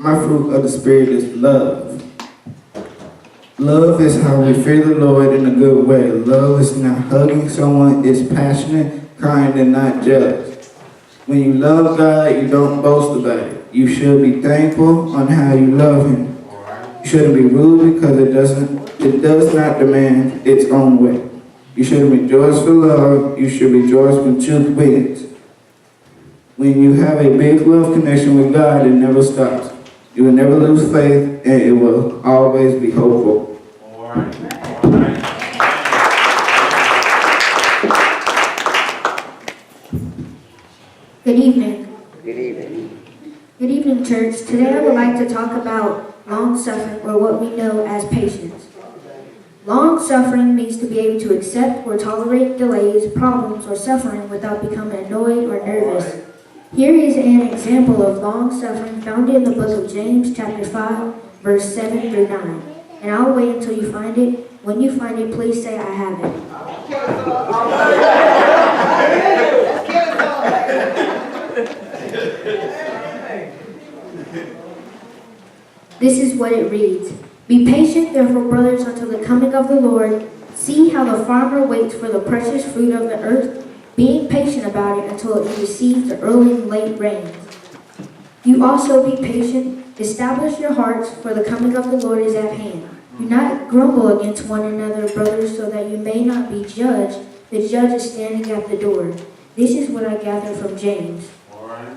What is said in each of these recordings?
My fruit of the Spirit is love. Love is how we fear the Lord in a good way. Love is not hugging someone, it's passionate, kind, and not jealous. When you love God, you don't boast about it. You should be thankful on how you love Him. You shouldn't be rude because it does not demand its own way. You shouldn't rejoice for love, you should rejoice when truth wins. When you have a big love connection with God, it never stops. You will never lose faith, and it will always be hopeful. All right. Good evening. Good evening. Good evening, church. Today I would like to talk about long-suffering, or what we know as patience. Long-suffering means to be able to accept or tolerate delays, problems, or suffering without becoming annoyed or nervous. Here is an example of long-suffering found in the book of James, chapter 5, verse 7 through 9. And I'll wait until you find it. When you find it, please say, I have it. This is what it reads. Be patient, therefore, brothers, until the coming of the Lord. See how the farmer waits for the precious fruit of the earth, being patient about it until it receives the early and late rains. You also be patient. Establish your hearts, for the coming of the Lord is at hand. Do not grumble against one another, brothers, so that you may not be judged. The judge is standing at the door. This is what I gather from James. All right.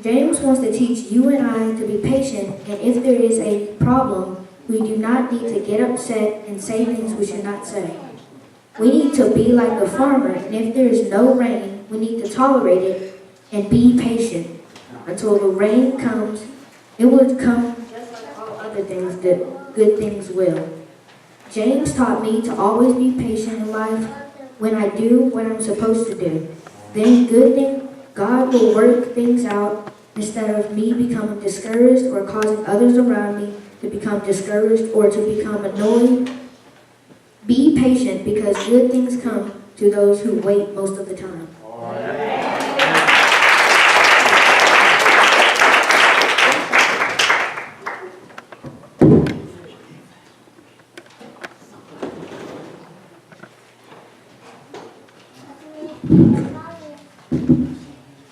James wants to teach you and I to be patient, and if there is a problem, we do not need to get upset and say things we should not say. We need to be like the farmer, and if there is no rain, we need to tolerate it and be patient until the rain comes. It will come just like all other things that good things will. James taught me to always be patient in life when I do what I'm supposed to do. Then God will work things out instead of me becoming discouraged or causing others around me to become discouraged or to become annoyed. Be patient because good things come to those who wait most of the time. All right.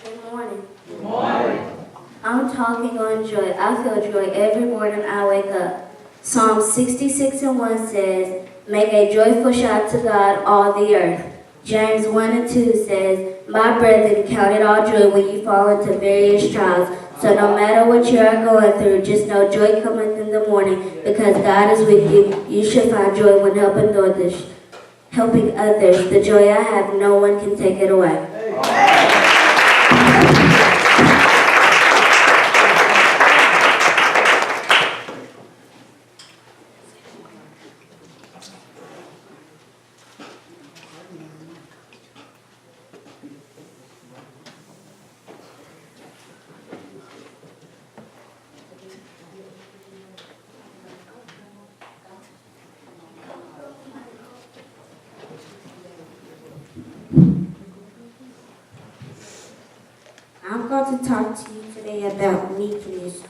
Good morning. Good morning. I'm talking on joy. I feel joy every morning I wake up. Psalm 66:1 says, make a joyful shout to God, all the earth. James 1:2 says, my brethren, count it all joy when you fall into various trials. So no matter what you are going through, just know joy cometh in the morning because God is with you. You should find joy when helping others. The joy I have, no one can take it away. I'm going to talk to you today about meekness.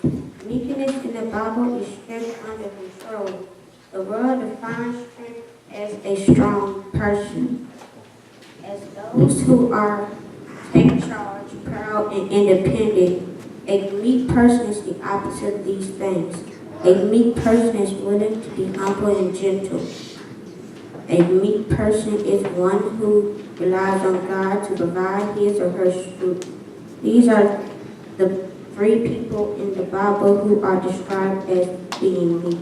Meekness in the Bible is strength under control. The world defines strength as a strong person, as those who are take charge, proud, and independent. A meek person is the opposite of these things. A meek person is willing to be humble and gentle. A meek person is one who relies on God to provide his or her fruit. These are the three people in the Bible who are described as being meek.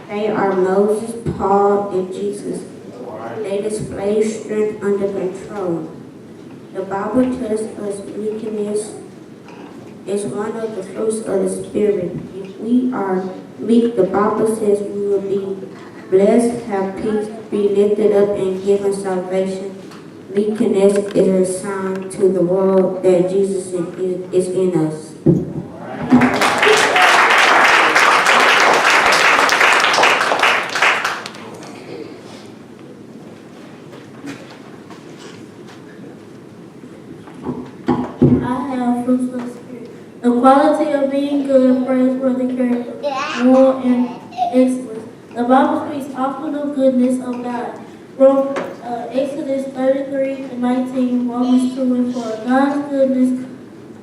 They are Moses, Paul, and Jesus. They display strength under control. The Bible tells us meekness is one of the fruits of the Spirit. If we are meek, the Bible says we will be blessed, have peace, be lifted up, and given salvation. Meekness is a sign to the world that Jesus is in us. I have fruits of the Spirit. The quality of being good, praiseworthy character, moral and excellence. The Bible speaks often of goodness of God. From Exodus 33:19, Romans 2:4. God's goodness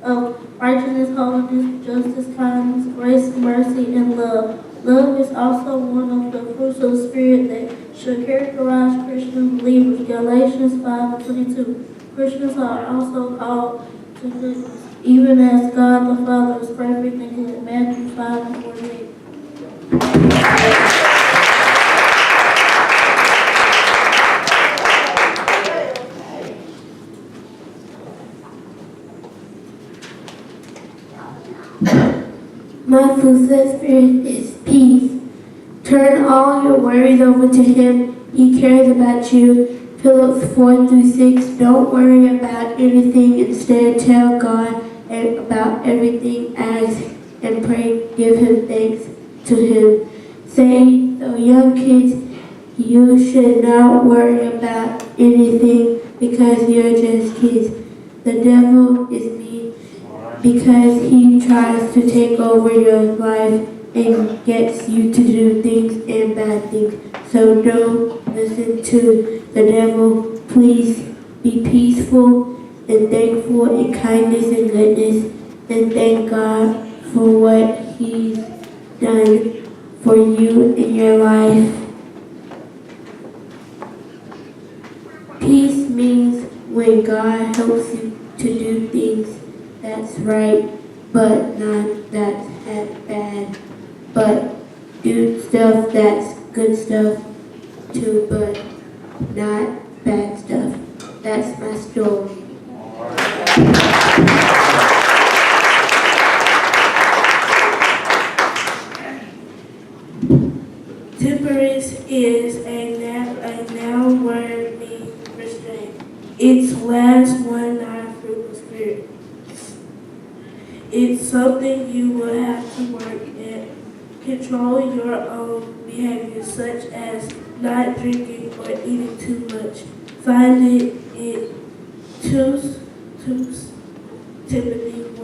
of righteousness, holiness, justice, kindness, grace, mercy, and love. Love is also one of the fruits of the Spirit that should characterize Christian believers. Galatians 5:22. Christians are also called to goodness, even as God the Father is perfect and good. Matthew 5:48. My fruit of the Spirit is peace. Turn all your worries over to Him. He cares about you. Philippians 4-6. Don't worry about anything. Instead, tell God about everything. Ask and pray. Give Him thanks to Him. Say, so young kids, you should not worry about anything because you're just kids. The devil is mean because he tries to take over your life and gets you to do things and bad things. So don't listen to the devil. Please be peaceful and thankful in kindness and goodness, and thank God for what He's done for you in your life. Peace means when God helps you to do things that's right, but not that's bad. But do stuff that's good stuff too, but not bad stuff. That's my story. Temperance is a noun word meaning restraint. It's last one, not fruit of the Spirit. It's something you will have to work at. Control your own behavior, such as not drinking or eating too much. Find it in 2 Timothy 1-7.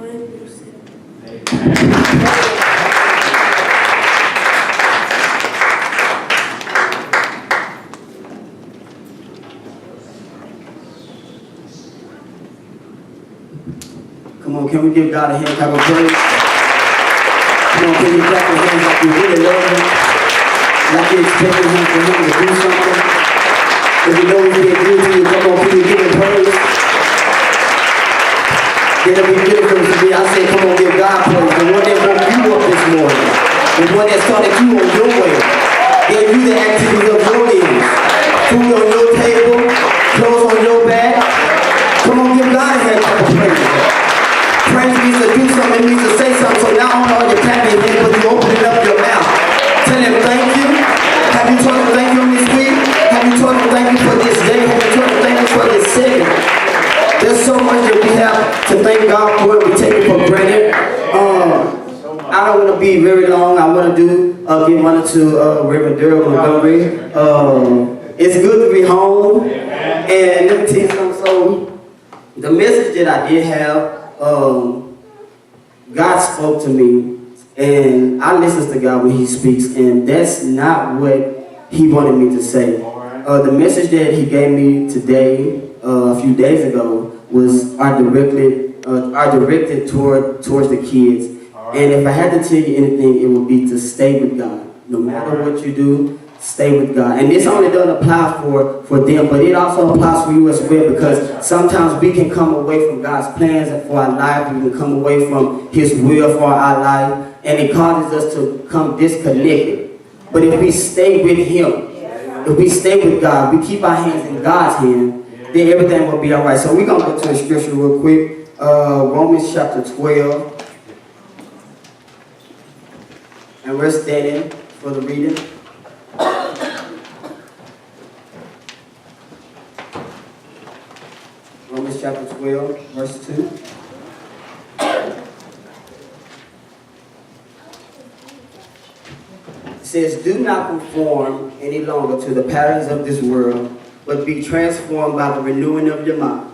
Come on, can we give God a hand clap of praise? Come on, can you clap your hands like you really love Him? Like you're expecting Him for Him to do something? If you know He's being good to you, come on, can you give Him praise? It'll be good for me. I say, come on, give God praise. The one that woke you up this morning. The one that started you on your way. Gave you the activity of your limbs. Food on your table. Clothes on your back. Come on, give God a hand clap of praise. Praise means to do something, it means to say something. So not only are you clapping your hands, but you opening up your mouth. Tell Him thank you. Have you told Him thank you on this week? Have you told Him thank you for this day? Have you told Him thank you for this second? There's so much that we have to thank God for. We take it for granted. I don't want to be very long. I want to give honor to Reverend Daryl Montgomery. It's good to be home. And let me tell you something. So the message that I did have, God spoke to me, and I listen to God when He speaks, and that's not what He wanted me to say. The message that He gave me today, a few days ago, was directed towards the kids. And if I had to tell you anything, it would be to stay with God. No matter what you do, stay with God. And this only doesn't apply for them, but it also applies for you as well, because sometimes we can come away from God's plans for our life. We can come away from His will for our life, and it causes us to come disconnected. But if we stay with Him, if we stay with God, we keep our hands in God's hand, then everything will be all right. So we're going to go to the scripture real quick. Romans chapter 12. And we're standing for the reading. Romans chapter 12, verse 2. It says, do not conform any longer to the patterns of this world, but be transformed by the renewing of your mind.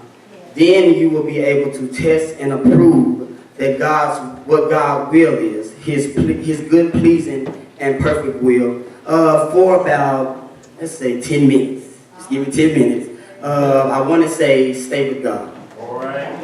Then you will be able to test and approve that what God's will is, his good, pleasing, and perfect will, for about, let's say, 10 minutes. Just give me 10 minutes. I want to say, stay with God. All right.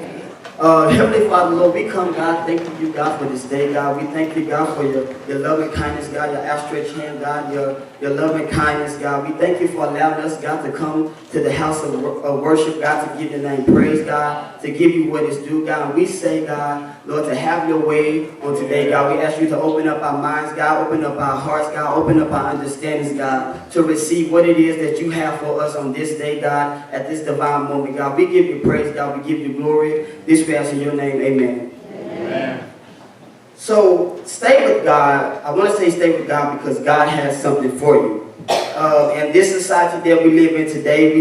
Heavenly Father, Lord, we come, God, thanking you, God, for this day, God. We thank you, God, for your loving kindness, God, your outstretched hand, God, your loving kindness, God. We thank you for allowing us, God, to come to the house of worship, God, to give your name praise, God, to give you what is due, God. And we say, God, Lord, to have your way on today, God. We ask you to open up our minds, God, open up our hearts, God, open up our understandings, God, to receive what it is that you have for us on this day, God, at this divine moment, God. We give you praise, God. We give you glory. This we ask in your name, amen. Amen. So, stay with God. I want to say stay with God because God has something for you. In this society that we live in today,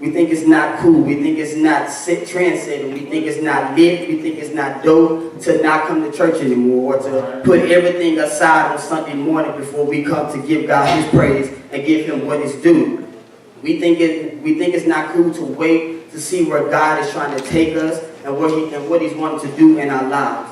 we think it's not cool. We think it's not trendsetting. We think it's not lit. We think it's not dope to not come to church anymore, or to put everything aside on Sunday morning before we come to give God His praise and give Him what is due. We think it's not cool to wait to see where God is trying to take us and what He's wanting to do in our lives.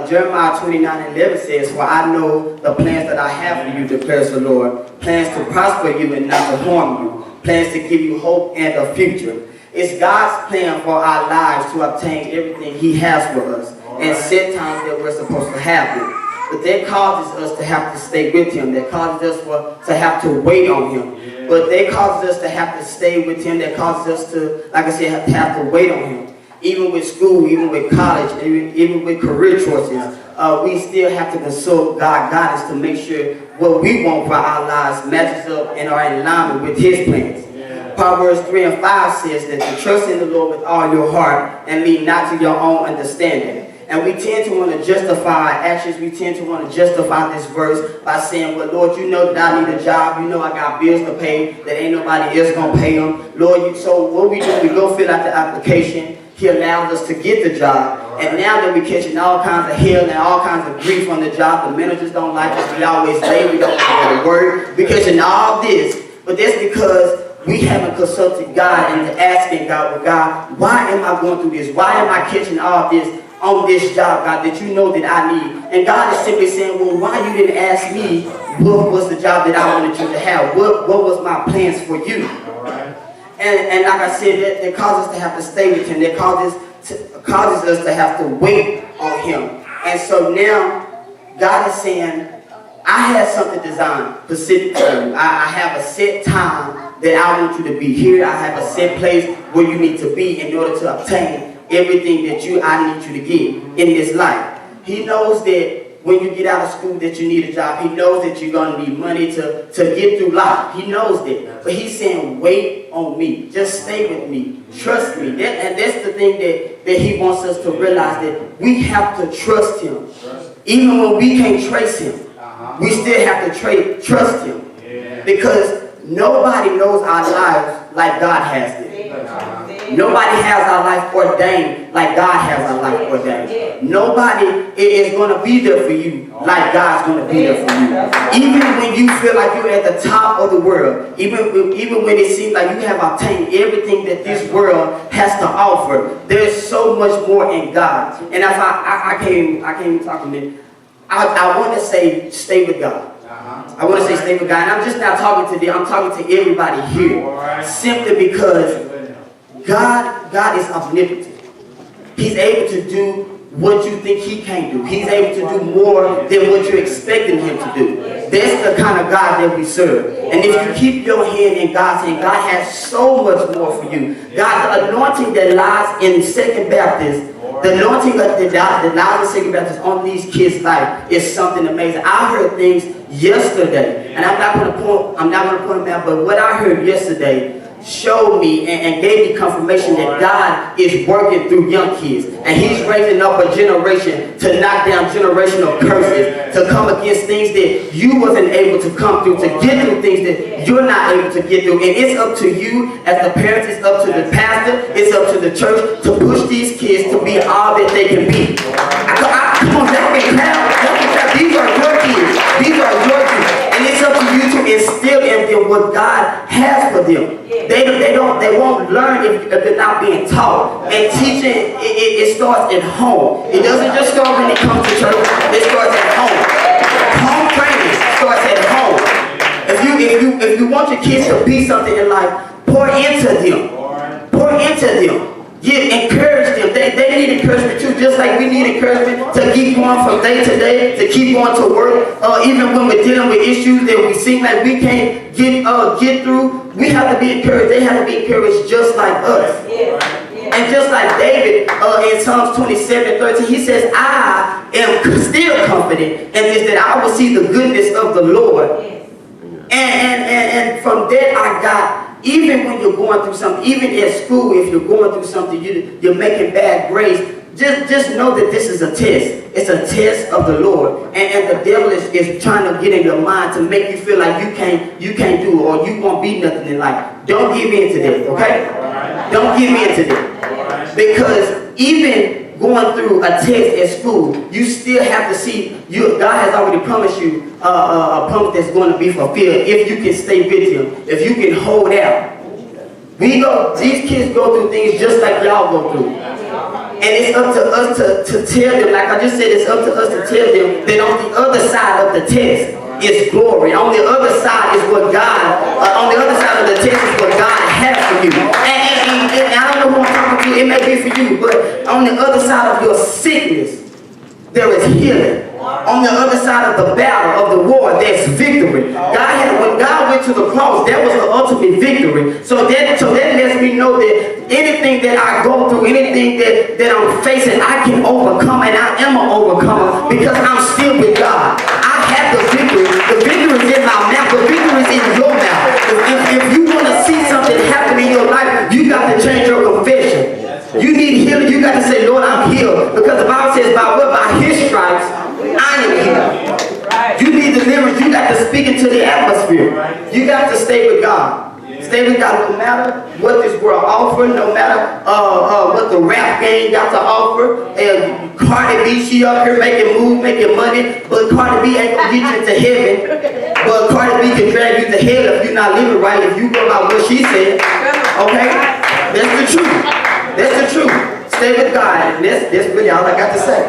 Jeremiah 29:11 says, "For I know the plans that I have for you, declares the Lord, plans to prosper you and not to harm you, plans to give you hope and a future." It's God's plan for our lives to obtain everything He has for us and set times that we're supposed to have it. But that causes us to have to stay with Him. That causes us to have to wait on Him. But that causes us to have to stay with Him. That causes us to, like I said, have to wait on Him. Even with school, even with college, even with career choices, we still have to consult God's guidance to make sure what we want for our lives matches up and are in alignment with His plans. Proverbs 3:5 says that to trust in the Lord with all your heart and lean not to your own understanding. And we tend to want to justify our actions. We tend to want to justify this verse by saying, well, Lord, you know that I need a job. You know I got bills to pay that ain't nobody else going to pay them. Lord, so what we do, we go fill out the application. He allows us to get the job. And now that we're catching all kinds of hell and all kinds of grief on the job, the managers don't like us. We always late. We don't go to work. We're catching all this. But that's because we haven't consulted God and asking God, well, God, why am I going through this? Why am I catching all this on this job, God, that you know that I need? And God is simply saying, well, why you didn't ask me what was the job that I wanted you to have? What was my plans for you? And like I said, that causes us to have to stay with Him. That causes us to have to wait on Him. And so now, God is saying, I have something designed specific for you. I have a set time that I want you to be here. I have a set place where you need to be in order to obtain everything that I need you to get in this life. He knows that when you get out of school that you need a job. He knows that you're going to need money to get through life. He knows that. But He's saying, wait on me. Just stay with me. Trust me. And that's the thing that He wants us to realize, that we have to trust Him. Even when we can't trace Him, we still have to trust Him. Because nobody knows our lives like God has it. Nobody has our life ordained like God has our life ordained. Nobody is going to be there for you like God's going to be there for you. Even when you feel like you're at the top of the world, even when it seems like you have obtained everything that this world has to offer, there's so much more in God. And if I can't even talk a minute. I want to say, stay with God. I want to say stay with God. And I'm just not talking to them. I'm talking to everybody here. Simply because God is omnipotent. He's able to do what you think He can't do. He's able to do more than what you're expecting Him to do. That's the kind of God that we serve. And if you keep your hand in God's hand, God has so much more for you. God, the anointing that lies in 2nd Baptist, the anointing that lies in 2nd Baptist on these kids' life is something amazing. I heard things yesterday, and I'm not going to point them out, but what I heard yesterday showed me and gave me confirmation that God is working through young kids. And He's raising up a generation to knock down generational curses, to come against things that you wasn't able to come through, to get through things that you're not able to get through. And it's up to you as the parents, it's up to the pastor, it's up to the church to push these kids to be all that they can be. Come on, that can count. These are your kids. These are your kids. And it's up to you to instill in them what God has for them. They don't won't learn if they're not being taught. And teaching, it starts at home. It doesn't just start when it comes to church. It starts at home. Home training starts at home. If you want your kids to be something in life, pour into them. Pour into them. Encourage them. They need encouragement too, just like we need encouragement to keep going from day to day, to keep going to work. Even when we're dealing with issues that we seem like we can't get through, we have to be encouraged. They have to be encouraged just like us. And just like David in Psalms 27:13, he says, I am still confident in this, that I will see the goodness of the Lord. And from that I got, even when you're going through something, even at school, if you're going through something, you're making bad grades, just know that this is a test. It's a test of the Lord. And the devil is trying to get in your mind to make you feel like you can't do it, or you won't be nothing in life. Don't give in to that, okay? Don't give in to that. Because even going through a test at school, you still have to see, God has already promised you a promise that's going to be fulfilled if you can stay with Him, if you can hold out. These kids go through things just like y'all go through. And it's up to us to tell them, like I just said, it's up to us to tell them that on the other side of the test is glory. On the other side is what God, on the other side of the test is what God has for you. And I don't know who I'm talking to, it may be for you, but on the other side of your sickness, there is healing. On the other side of the battle, of the war, there's victory. When God went to the cross, that was the ultimate victory. So that lets me know that anything that I go through, anything that I'm facing, I can overcome, and I am an overcomer because I'm still with God. I have the victory. The victory is in my mouth. The victory is in your mouth. If you want to see something happen in your life, you got to change your confession. You need healing. You got to say, Lord, I'm healed. Because the Bible says, by His stripes, I am healed. You need deliverance. You got to speak into the atmosphere. You got to stay with God. Stay with God no matter what this world offers, no matter what the rap game got to offer. And Cardi B, she up here making moves, making money, but Cardi B ain't gonna get you to heaven. But Cardi B can drag you to hell if you're not living right, if you go by what she said. Okay? That's the truth. That's the truth. Stay with God. And that's really all I got to say.